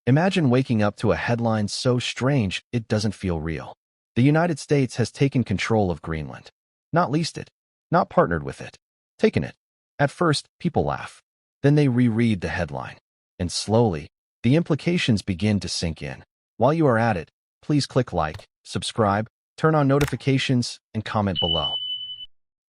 Imagine waking up to a headline so strange it doesn't feel real. The United States has taken control of Greenland. Not leased it, not partnered with it, taken it. At first, people laugh. Then they reread the headline. And slowly, the implications begin to sink in. While you are at it, please click like, subscribe, turn on notifications, and comment below.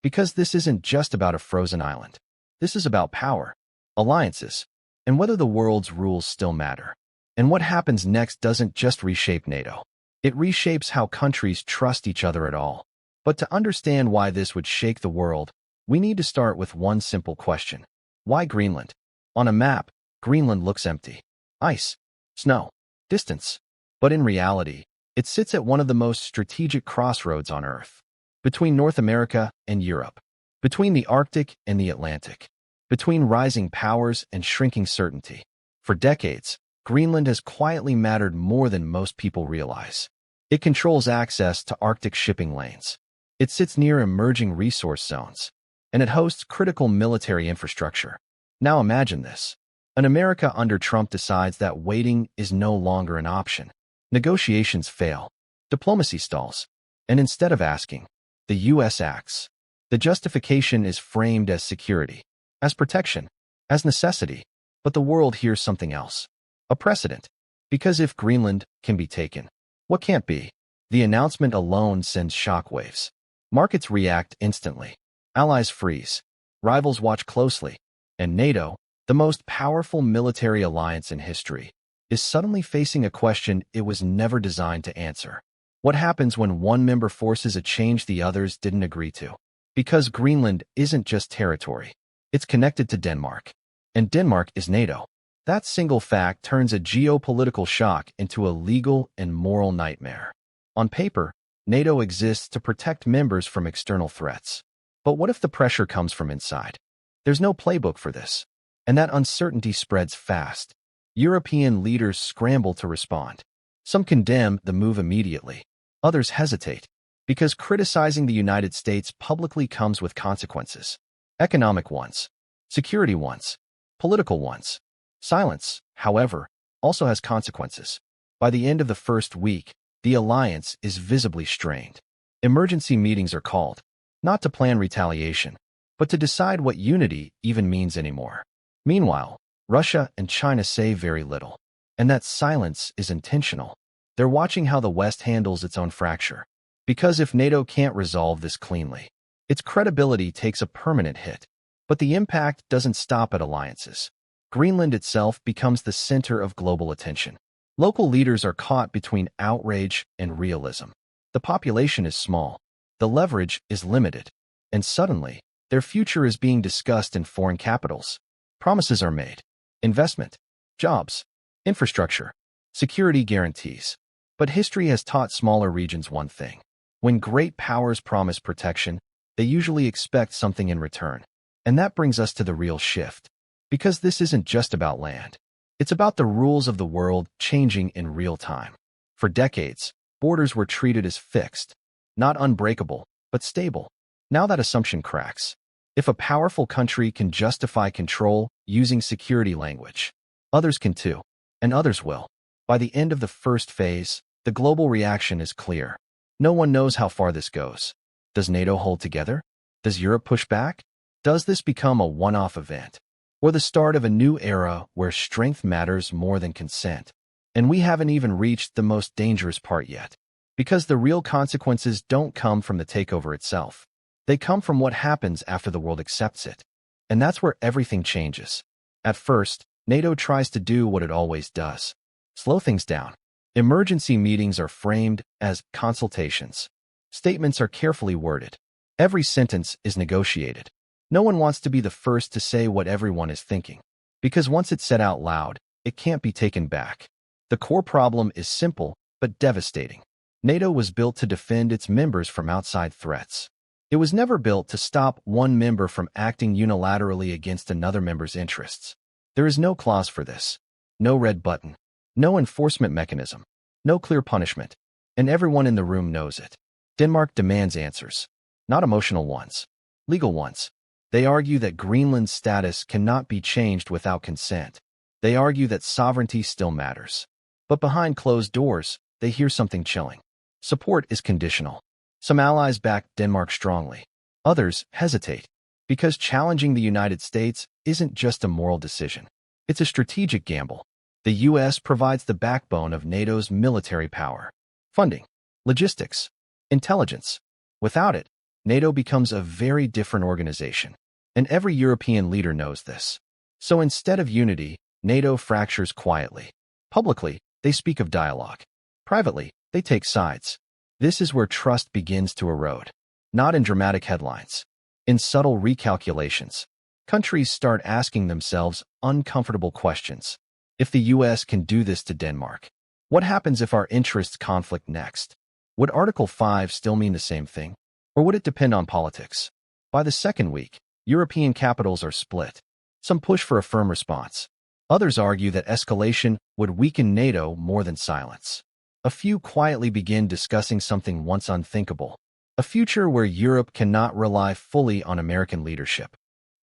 Because this isn't just about a frozen island. This is about power, alliances, and whether the world's rules still matter. And what happens next doesn't just reshape NATO. It reshapes how countries trust each other at all. But to understand why this would shake the world, we need to start with one simple question. Why Greenland? On a map, Greenland looks empty. Ice, snow, distance. But in reality, it sits at one of the most strategic crossroads on Earth. Between North America and Europe. Between the Arctic and the Atlantic. Between rising powers and shrinking certainty. For decades, Greenland has quietly mattered more than most people realize. It controls access to Arctic shipping lanes. It sits near emerging resource zones. And it hosts critical military infrastructure. Now imagine this. An America under Trump decides that waiting is no longer an option. Negotiations fail. Diplomacy stalls. And instead of asking, the U.S. acts. The justification is framed as security, as protection, as necessity. But the world hears something else. A precedent. Because if Greenland can be taken, what can't be? The announcement alone sends shockwaves. Markets react instantly. Allies freeze. Rivals watch closely. And NATO, the most powerful military alliance in history, is suddenly facing a question it was never designed to answer. What happens when one member forces a change the others didn't agree to? Because Greenland isn't just territory. It's connected to Denmark. And Denmark is NATO. That single fact turns a geopolitical shock into a legal and moral nightmare. On paper, NATO exists to protect members from external threats. But what if the pressure comes from inside? There's no playbook for this. And that uncertainty spreads fast. European leaders scramble to respond. Some condemn the move immediately. Others hesitate. Because criticizing the United States publicly comes with consequences. Economic ones. Security ones. Political ones. Silence, however, also has consequences. By the end of the first week, the alliance is visibly strained. Emergency meetings are called, not to plan retaliation, but to decide what unity even means anymore. Meanwhile, Russia and China say very little. And that silence is intentional. They're watching how the West handles its own fracture. Because if NATO can't resolve this cleanly, its credibility takes a permanent hit. But the impact doesn't stop at alliances. Greenland itself becomes the center of global attention. Local leaders are caught between outrage and realism. The population is small. The leverage is limited. And suddenly, their future is being discussed in foreign capitals. Promises are made. Investment, jobs, infrastructure, security guarantees. But history has taught smaller regions one thing. When great powers promise protection, they usually expect something in return. And that brings us to the real shift. Because this isn't just about land. It's about the rules of the world changing in real time. For decades, borders were treated as fixed, not unbreakable, but stable. Now that assumption cracks. If a powerful country can justify control using security language, others can too, and others will. By the end of the first phase, the global reaction is clear. No one knows how far this goes. Does NATO hold together? Does Europe push back? Does this become a one-off event? Or the start of a new era where strength matters more than consent? And we haven't even reached the most dangerous part yet. Because the real consequences don't come from the takeover itself. They come from what happens after the world accepts it. And that's where everything changes. At first, NATO tries to do what it always does. Slow things down. Emergency meetings are framed as consultations. Statements are carefully worded. Every sentence is negotiated. No one wants to be the first to say what everyone is thinking. Because once it's said out loud, it can't be taken back. The core problem is simple, but devastating. NATO was built to defend its members from outside threats. It was never built to stop one member from acting unilaterally against another member's interests. There is no clause for this. No red button. No enforcement mechanism. No clear punishment. And everyone in the room knows it. Denmark demands answers. Not emotional ones. Legal ones. They argue that Greenland's status cannot be changed without consent. They argue that sovereignty still matters. But behind closed doors, they hear something chilling. Support is conditional. Some allies back Denmark strongly. Others hesitate, because challenging the United States isn't just a moral decision. It's a strategic gamble. The U.S. provides the backbone of NATO's military power. Funding, logistics, intelligence. Without it, NATO becomes a very different organization. And every European leader knows this. So instead of unity, NATO fractures quietly. Publicly, they speak of dialogue. Privately, they take sides. This is where trust begins to erode. Not in dramatic headlines. In subtle recalculations. Countries start asking themselves uncomfortable questions. If the U.S. can do this to Denmark, what happens if our interests conflict next? Would Article 5 still mean the same thing? Or would it depend on politics? By the second week, European capitals are split. Some push for a firm response. Others argue that escalation would weaken NATO more than silence. A few quietly begin discussing something once unthinkable. A future where Europe cannot rely fully on American leadership.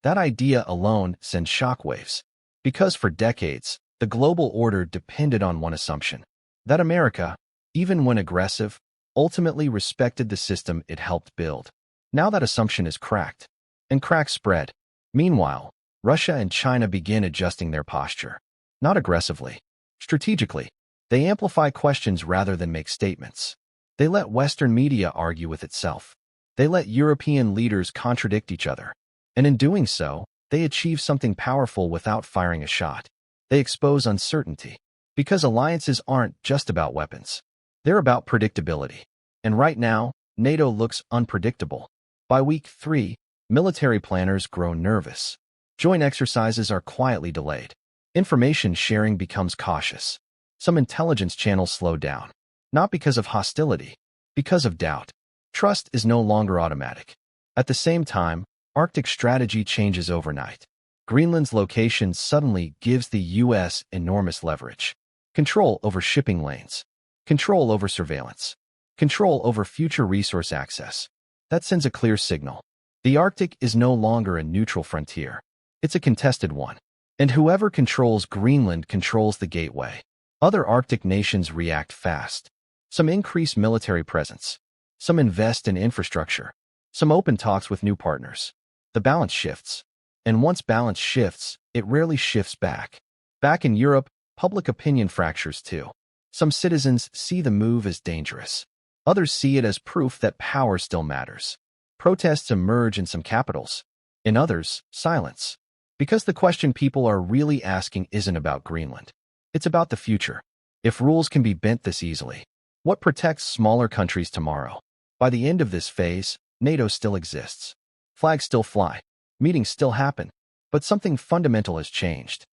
That idea alone sends shockwaves. Because for decades, the global order depended on one assumption. That America, even when aggressive, ultimately respected the system it helped build. Now that assumption is cracked. And cracks spread. Meanwhile, Russia and China begin adjusting their posture. Not aggressively. Strategically. They amplify questions rather than make statements. They let Western media argue with itself. They let European leaders contradict each other. And in doing so, they achieve something powerful without firing a shot. They expose uncertainty. Because alliances aren't just about weapons. They're about predictability. And right now, NATO looks unpredictable. By week 3, military planners grow nervous. Joint exercises are quietly delayed. Information sharing becomes cautious. Some intelligence channels slow down. Not because of hostility, because of doubt. Trust is no longer automatic. At the same time, Arctic strategy changes overnight. Greenland's location suddenly gives the U.S. enormous leverage. Control over shipping lanes. Control over surveillance. Control over future resource access. That sends a clear signal. The Arctic is no longer a neutral frontier. It's a contested one. And whoever controls Greenland controls the gateway. Other Arctic nations react fast. Some increase military presence. Some invest in infrastructure. Some open talks with new partners. The balance shifts. And once balance shifts, it rarely shifts back. Back in Europe, public opinion fractures too. Some citizens see the move as dangerous. Others see it as proof that power still matters. Protests emerge in some capitals. In others, silence. Because the question people are really asking isn't about Greenland. It's about the future. If rules can be bent this easily, what protects smaller countries tomorrow? By the end of this phase, NATO still exists. Flags still fly. Meetings still happen. But something fundamental has changed.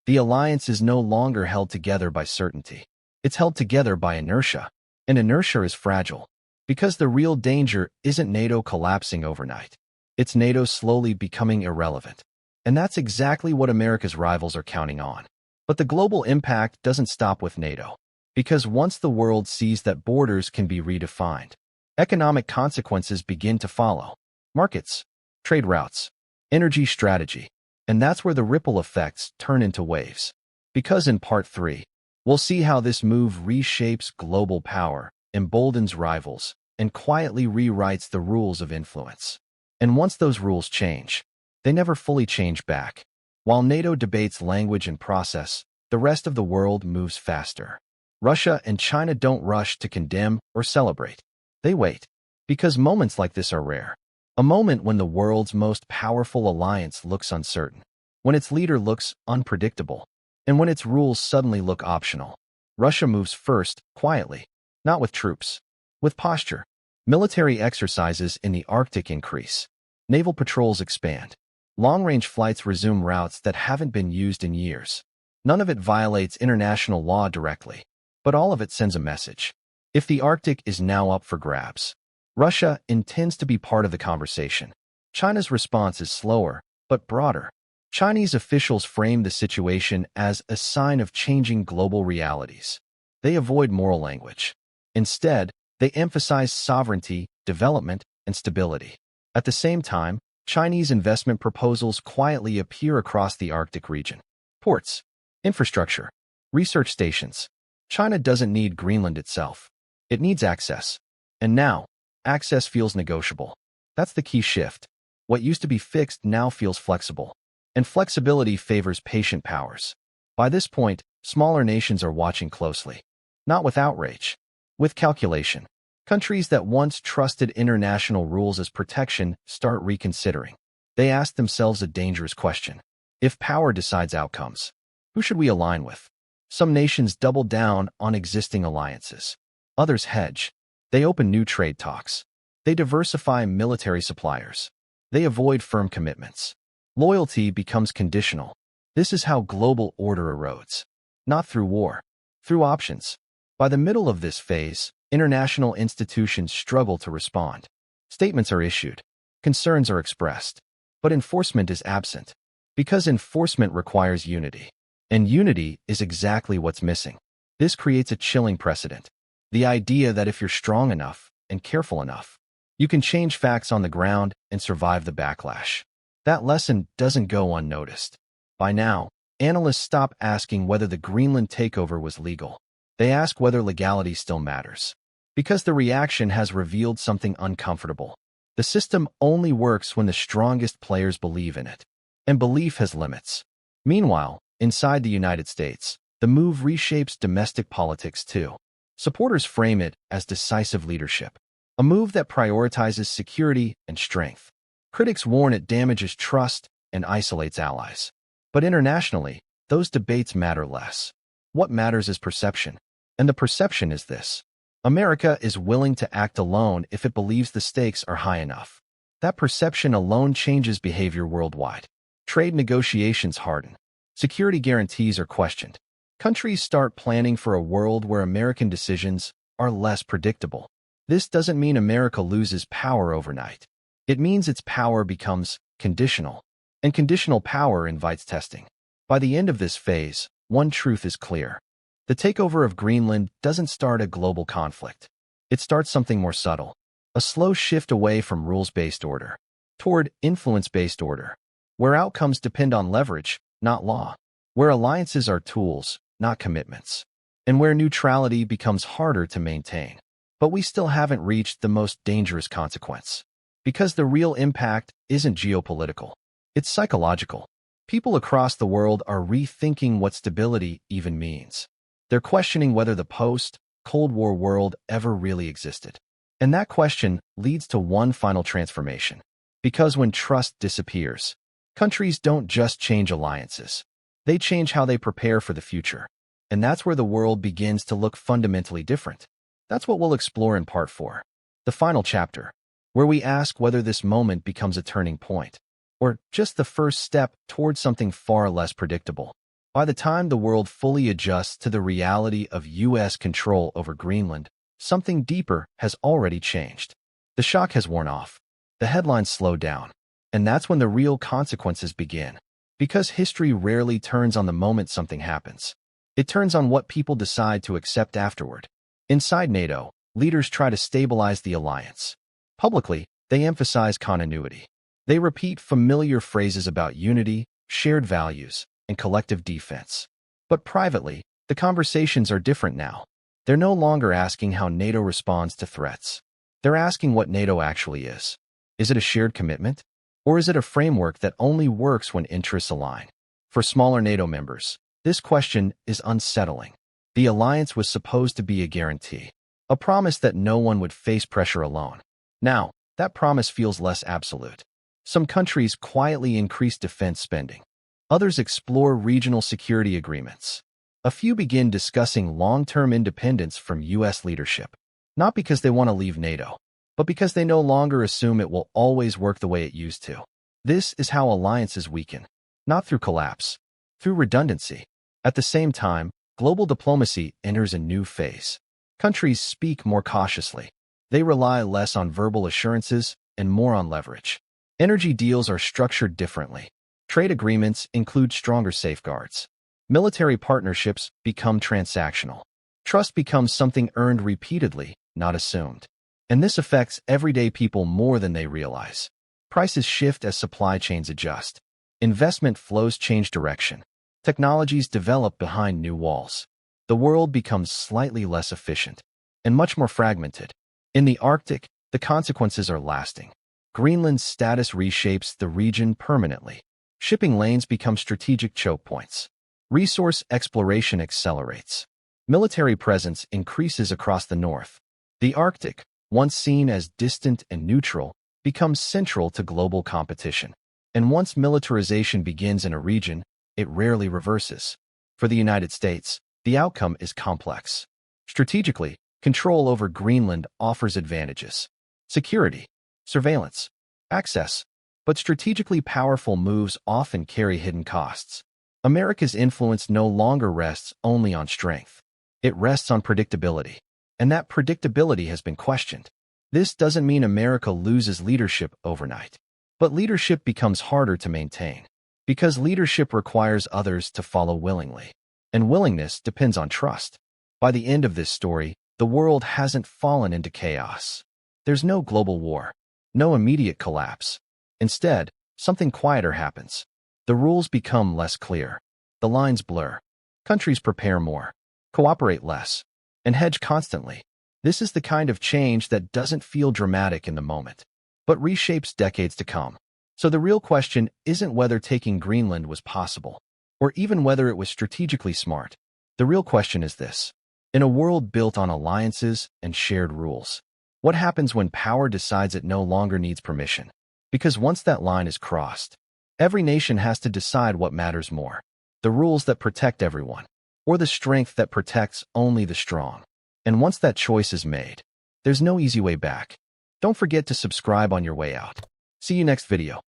The alliance is no longer held together by certainty. It's held together by inertia. And inertia is fragile. Because the real danger isn't NATO collapsing overnight. It's NATO slowly becoming irrelevant. And that's exactly what America's rivals are counting on. But the global impact doesn't stop with NATO. Because once the world sees that borders can be redefined, economic consequences begin to follow. Markets, trade routes, energy strategy. And that's where the ripple effects turn into waves. Because in Part 3, we'll see how this move reshapes global power, emboldens rivals, and quietly rewrites the rules of influence. And once those rules change, they never fully change back. While NATO debates language and process, the rest of the world moves faster. Russia and China don't rush to condemn or celebrate. They wait. Because moments like this are rare. A moment when the world's most powerful alliance looks uncertain. When its leader looks unpredictable. And when its rules suddenly look optional. Russia moves first, quietly. Not with troops. With posture. Military exercises in the Arctic increase. Naval patrols expand. Long-range flights resume routes that haven't been used in years. None of it violates international law directly, but all of it sends a message. If the Arctic is now up for grabs, Russia intends to be part of the conversation. China's response is slower, but broader. Chinese officials frame the situation as a sign of changing global realities. They avoid moral language. Instead, they emphasize sovereignty, development, and stability. At the same time, Chinese investment proposals quietly appear across the Arctic region. Ports, Infrastructure. Research stations. China doesn't need Greenland itself. It needs access. And now, access feels negotiable. That's the key shift. What used to be fixed now feels flexible. And flexibility favors patient powers. By this point, smaller nations are watching closely. Not with outrage. With calculation. Countries that once trusted international rules as protection start reconsidering. They ask themselves a dangerous question. If power decides outcomes, who should we align with? Some nations double down on existing alliances. Others hedge. They open new trade talks. They diversify military suppliers. They avoid firm commitments. Loyalty becomes conditional. This is how global order erodes. Not through war, through options. By the middle of this phase, international institutions struggle to respond. Statements are issued. Concerns are expressed. But enforcement is absent. Because enforcement requires unity. And unity is exactly what's missing. This creates a chilling precedent. The idea that if you're strong enough and careful enough, you can change facts on the ground and survive the backlash. That lesson doesn't go unnoticed. By now, analysts stop asking whether the Greenland takeover was legal. They ask whether legality still matters. Because the reaction has revealed something uncomfortable. The system only works when the strongest players believe in it. And belief has limits. Meanwhile, inside the United States, the move reshapes domestic politics too. Supporters frame it as decisive leadership, a move that prioritizes security and strength. Critics warn it damages trust and isolates allies. But internationally, those debates matter less. What matters is perception. And the perception is this. America is willing to act alone if it believes the stakes are high enough. That perception alone changes behavior worldwide. Trade negotiations harden. Security guarantees are questioned. Countries start planning for a world where American decisions are less predictable. This doesn't mean America loses power overnight. It means its power becomes conditional. And conditional power invites testing. By the end of this phase, one truth is clear. The takeover of Greenland doesn't start a global conflict. It starts something more subtle. A slow shift away from rules-based order toward influence-based order, where outcomes depend on leverage, not law, where alliances are tools, not commitments, and where neutrality becomes harder to maintain. But we still haven't reached the most dangerous consequence. Because the real impact isn't geopolitical. It's psychological. People across the world are rethinking what stability even means. They're questioning whether the post-Cold War world ever really existed. And that question leads to one final transformation. Because when trust disappears, countries don't just change alliances. They change how they prepare for the future. And that's where the world begins to look fundamentally different. That's what we'll explore in Part 4, the final chapter, where we ask whether this moment becomes a turning point, or just the first step towards something far less predictable. By the time the world fully adjusts to the reality of U.S. control over Greenland, something deeper has already changed. The shock has worn off. The headlines slow down. And that's when the real consequences begin. Because history rarely turns on the moment something happens. It turns on what people decide to accept afterward. Inside NATO, leaders try to stabilize the alliance. Publicly, they emphasize continuity. They repeat familiar phrases about unity, shared values, and collective defense. But privately, the conversations are different now. They're no longer asking how NATO responds to threats. They're asking what NATO actually is. Is it a shared commitment? Or is it a framework that only works when interests align? For smaller NATO members, this question is unsettling. The alliance was supposed to be a guarantee, a promise that no one would face pressure alone. Now, that promise feels less absolute. Some countries quietly increase defense spending. Others explore regional security agreements. A few begin discussing long-term independence from U.S. leadership, not because they want to leave NATO, but because they no longer assume it will always work the way it used to. This is how alliances weaken, not through collapse, through redundancy. At the same time, global diplomacy enters a new phase. Countries speak more cautiously. They rely less on verbal assurances and more on leverage. Energy deals are structured differently. Trade agreements include stronger safeguards. Military partnerships become transactional. Trust becomes something earned repeatedly, not assumed. And this affects everyday people more than they realize. Prices shift as supply chains adjust. Investment flows change direction. Technologies develop behind new walls. The world becomes slightly less efficient and much more fragmented. In the Arctic, the consequences are lasting. Greenland's status reshapes the region permanently. Shipping lanes become strategic choke points. Resource exploration accelerates. Military presence increases across the north. The Arctic, once seen as distant and neutral, becomes central to global competition. And once militarization begins in a region, it rarely reverses. For the United States, the outcome is complex. Strategically, control over Greenland offers advantages: security, surveillance, access. But strategically powerful moves often carry hidden costs. America's influence no longer rests only on strength. It rests on predictability. And that predictability has been questioned. This doesn't mean America loses leadership overnight. But leadership becomes harder to maintain. Because leadership requires others to follow willingly. And willingness depends on trust. By the end of this story, the world hasn't fallen into chaos. There's no global war, no immediate collapse. Instead, something quieter happens. The rules become less clear. The lines blur. Countries prepare more, cooperate less, and hedge constantly. This is the kind of change that doesn't feel dramatic in the moment, but reshapes decades to come. So the real question isn't whether taking Greenland was possible, or even whether it was strategically smart. The real question is this: in a world built on alliances and shared rules, what happens when power decides it no longer needs permission? Because once that line is crossed, every nation has to decide what matters more: the rules that protect everyone, or the strength that protects only the strong. And once that choice is made, there's no easy way back. Don't forget to subscribe on your way out. See you next video.